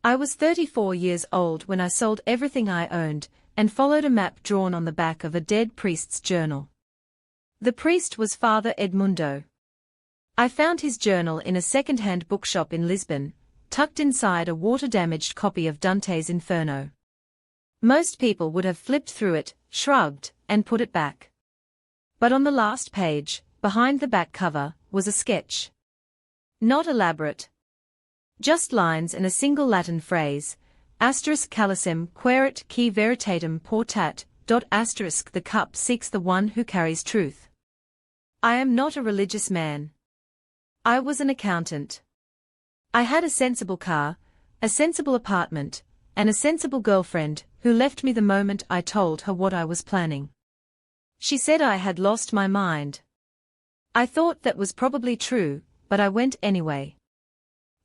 I was 34 years old when I sold everything I owned, and followed a map drawn on the back of a dead priest's journal. The priest was Father Edmundo. I found his journal in a second-hand bookshop in Lisbon, tucked inside a water-damaged copy of Dante's Inferno. Most people would have flipped through it, shrugged, and put it back. But on the last page, behind the back cover, was a sketch. Not elaborate. Just lines and a single Latin phrase, *calicem querit qui veritatem portat, *. The cup seeks the one who carries truth. I am not a religious man. I was an accountant. I had a sensible car, a sensible apartment, and a sensible girlfriend, who left me the moment I told her what I was planning. She said I had lost my mind. I thought that was probably true, but I went anyway.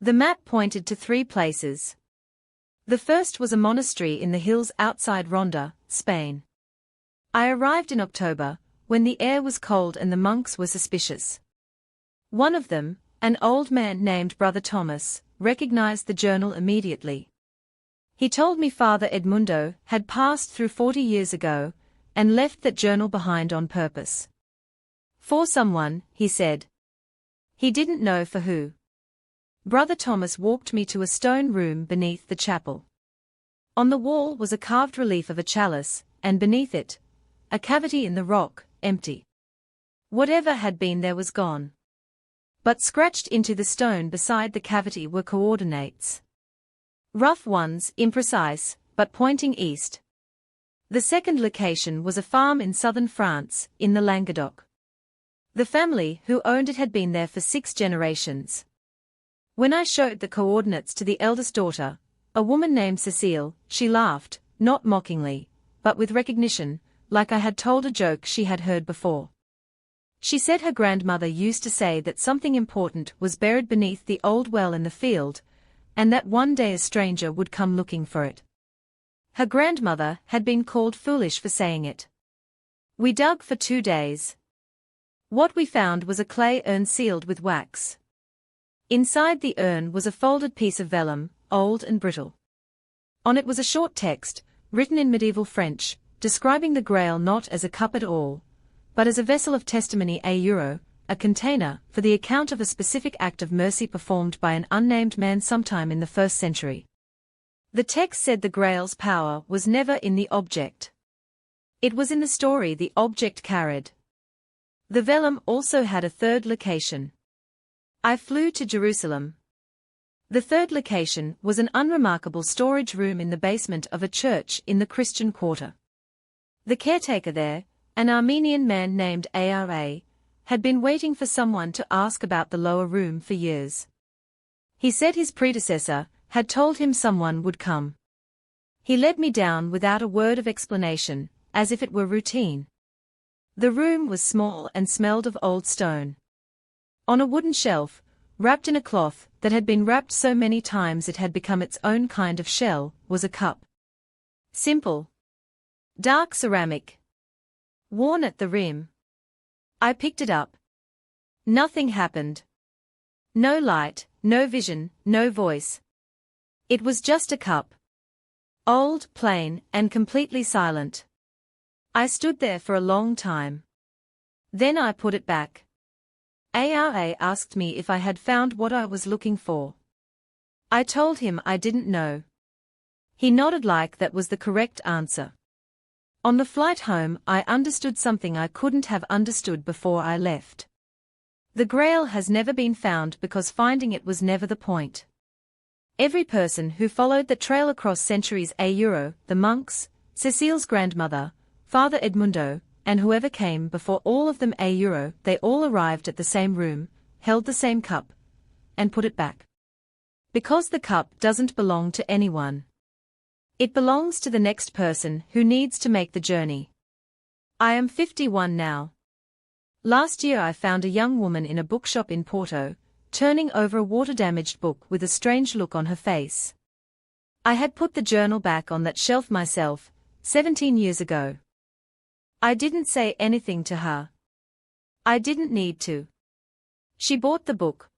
The map pointed to 3 places. The first was a monastery in the hills outside Ronda, Spain. I arrived in October, when the air was cold and the monks were suspicious. One of them, an old man named Brother Thomas, recognized the journal immediately. He told me Father Edmundo had passed through 40 years ago, and left that journal behind on purpose. For someone, he said. He didn't know for who. Brother Thomas walked me to a stone room beneath the chapel. On the wall was a carved relief of a chalice, and beneath it, a cavity in the rock, empty. Whatever had been there was gone. But scratched into the stone beside the cavity were coordinates. Rough ones, imprecise, but pointing east. The second location was a farm in southern France, in the Languedoc. The family who owned it had been there for 6 generations. When I showed the coordinates to the eldest daughter, a woman named Cécile, she laughed, not mockingly, but with recognition, like I had told a joke she had heard before. She said her grandmother used to say that something important was buried beneath the old well in the field, and that one day a stranger would come looking for it. Her grandmother had been called foolish for saying it. We dug for 2 days. What we found was a clay urn sealed with wax. Inside the urn was a folded piece of vellum, old and brittle. On it was a short text, written in medieval French, describing the Grail not as a cup at all, but as a vessel of testimony, a container, for the account of a specific act of mercy performed by an unnamed man sometime in the 1st century. The text said the Grail's power was never in the object. It was in the story the object carried. The vellum also had a 3rd location. I flew to Jerusalem. The 3rd location was an unremarkable storage room in the basement of a church in the Christian quarter. The caretaker there, an Armenian man named Ara, had been waiting for someone to ask about the lower room for years. He said his predecessor had told him someone would come. He led me down without a word of explanation, as if it were routine. The room was small and smelled of old stone. On a wooden shelf, wrapped in a cloth that had been wrapped so many times it had become its own kind of shell, was a cup. Simple. Dark ceramic. Worn at the rim. I picked it up. Nothing happened. No light, no vision, no voice. It was just a cup. Old, plain, and completely silent. I stood there for a long time. Then I put it back. Ara asked me if I had found what I was looking for. I told him I didn't know. He nodded like that was the correct answer. On the flight home I understood something I couldn't have understood before I left. The Grail has never been found because finding it was never the point. Every person who followed the trail across centuries, the monks, Cécile's grandmother, Father Edmundo, and whoever came before all of them, they all arrived at the same room, held the same cup, and put it back. Because the cup doesn't belong to anyone. It belongs to the next person who needs to make the journey. I am 51 now. Last year I found a young woman in a bookshop in Porto, turning over a water-damaged book with a strange look on her face. I had put the journal back on that shelf myself, 17 years ago. I didn't say anything to her. I didn't need to. She bought the book,